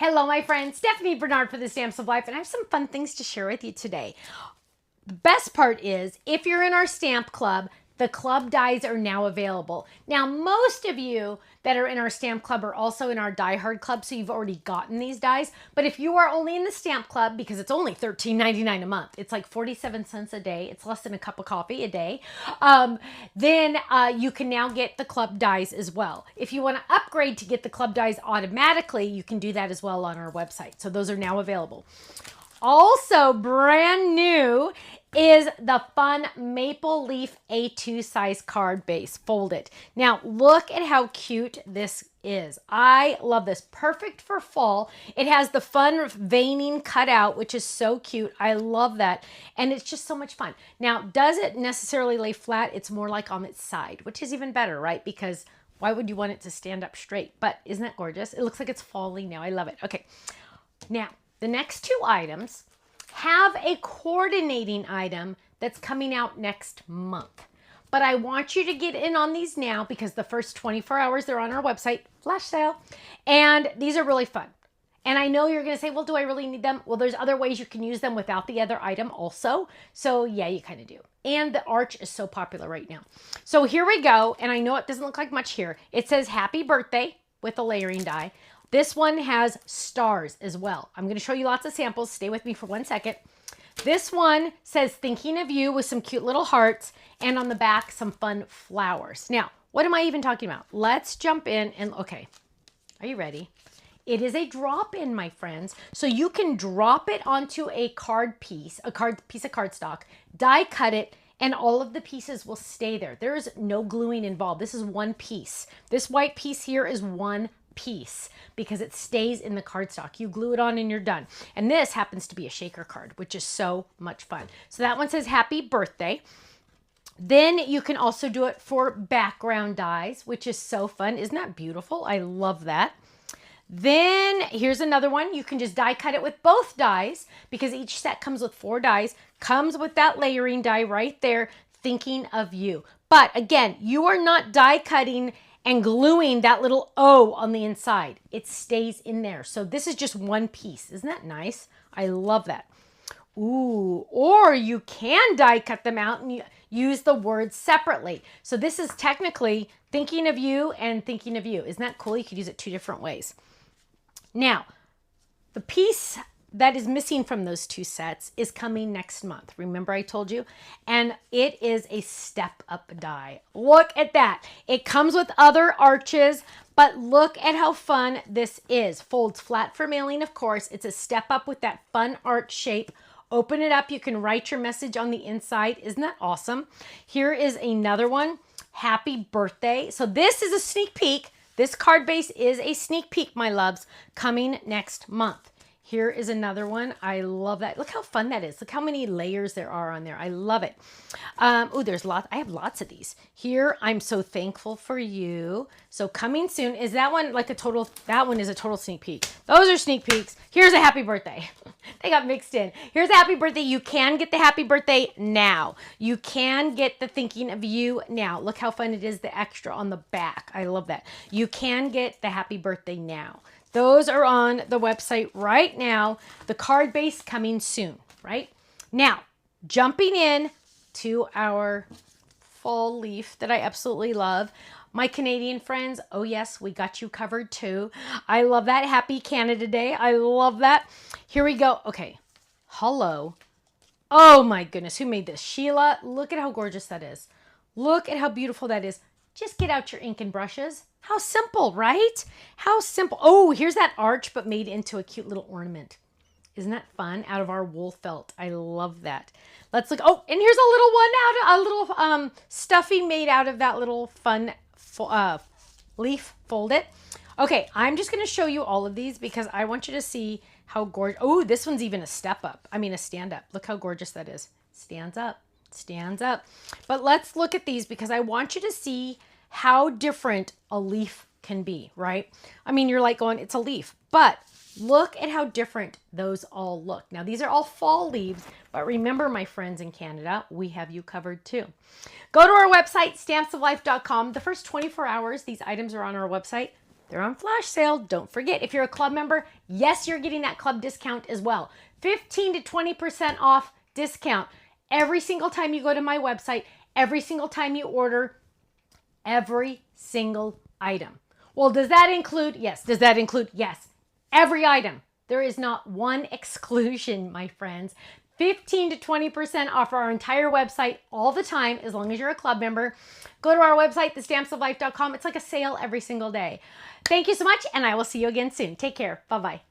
Hello, my friend. Stephanie Bernard for the Stamps of Life, and I have some fun things to share with you today. The best part is, if you're in our stamp club, the club dies are now available. Now, most of you that are in our stamp club are also in our Die Hard club, so you've already gotten these dies. But if you are only in the stamp club, because it's only $13.99 a month, it's like 47 cents a day, it's less than a cup of coffee a day, then you can now get the club dies as well. If you want to upgrade to get the club dies automatically, you can do that as well on our website. So those are now available. Also brand new is the fun Maple Leaf A2 size card base folded. Now look at how cute this is. I love this. Perfect for fall. It has the fun veining cut out, which is so cute. I love that. And it's just so much fun. Now, does it necessarily lay flat? It's more like on its side, which is even better, right? Because why would you want it to stand up straight? But isn't that gorgeous? It looks like it's falling now. I love it. Okay. Now, the next two items have a coordinating item that's coming out next month. But I want you to get in on these now because the first 24 hours they're on our website, flash sale, and these are really fun. And I know you're going to say, well, do I really need them? Well, there's other ways you can use them without the other item also. So yeah, you kind of do. And the arch is so popular right now. So here we go. And I know it doesn't look like much here. It says happy birthday with a layering die. This one has stars as well. I'm going to show you lots of samples. Stay with me for 1 second. This one says thinking of you with some cute little hearts, and on the back some fun flowers. Now, what am I even talking about? Let's jump in and okay. Are you ready? It is a drop-in, my friends. So you can drop it onto a card piece, piece of cardstock, die cut it, and all of the pieces will stay there. There is no gluing involved. This is one piece. This white piece here is one piece because it stays in the cardstock. You glue it on and you're done. And this happens to be a shaker card, which is so much fun. So that one says happy birthday. Then you can also do it for background dies, which is so fun. Isn't that beautiful? I love that. Then here's another one. You can just die cut it with both dies because each set comes with 4 dies, comes with that layering die right there, thinking of you. But again, you are not die cutting and gluing that little O on the inside. It stays in there. So this is just one piece. Isn't that nice? I love that. Ooh, or you can die cut them out and use the words separately. So this is technically thinking of you and thinking of you. Isn't that cool? You could use it 2 different ways. Now, the piece that is missing from those 2 sets is coming next month. Remember I told you? And it is a step up die. Look at that. It comes with other arches, but look at how fun this is. Folds flat for mailing, of course. It's a step up with that fun arch shape. Open it up. You can write your message on the inside. Isn't that awesome? Here is another one. Happy birthday. So this is a sneak peek. This card base is a sneak peek, my loves, coming next month. Here is another one. I love that. Look how fun that is. Look how many layers there are on there. I love it. Oh, there's lots. I have lots of these. Here, I'm so thankful for you. So coming soon. Is that one like a total? That one is a total sneak peek. Those are sneak peeks. Here's a happy birthday. They got mixed in. Here's a happy birthday. You can get the happy birthday now. You can get the thinking of you now. Look how fun it is, the extra on the back. I love that. You can get the happy birthday now. Those are on the website right now. The card base coming soon, right? Now, jumping in to our fall leaf that I absolutely love. My Canadian friends, oh yes, we got you covered too. I love that. Happy Canada Day. I love that. Here we go. Okay. Hello. Oh my goodness. Who made this? Sheila. Look at how gorgeous that is. Look at how beautiful that is. Just get out your ink and brushes. How simple, right? How simple. Oh, here's that arch, but made into a cute little ornament. Isn't that fun? Out of our wool felt. I love that. Let's look. Oh, and here's a little one out of a little stuffy made out of that little fun leaf. Fold it. Okay, I'm just going to show you all of these because I want you to see how gorgeous. Oh, this one's even a step up. I mean, a stand up. Look how gorgeous that is. Stands up. Stands up. But let's look at these because I want you to see how different a leaf can be, right? I mean, you're like going, it's a leaf, but look at how different those all look. Now, these are all fall leaves, but remember, my friends in Canada, we have you covered too. Go to our website, stampsoflife.com. The first 24 hours, these items are on our website. They're on flash sale. Don't forget, if you're a club member, yes, you're getting that club discount as well. 15 to 20% off discount every single time you go to my website, every single time you order, every single item. Well, does that include? Yes. Does that include? Yes. Every item. There is not one exclusion, my friends. 15 to 20% off our entire website all the time, as long as you're a club member. Go to our website, thestampsoflife.com. It's like a sale every single day. Thank you so much, and I will see you again soon. Take care. Bye-bye.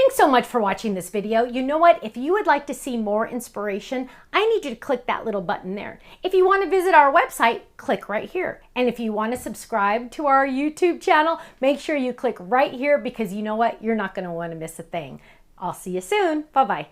Thanks so much for watching this video. You know what? If you would like to see more inspiration, I need you to click that little button there. If you want to visit our website, click right here. And if you want to subscribe to our YouTube channel, make sure you click right here because you know what? You're not going to want to miss a thing. I'll see you soon. Bye-bye.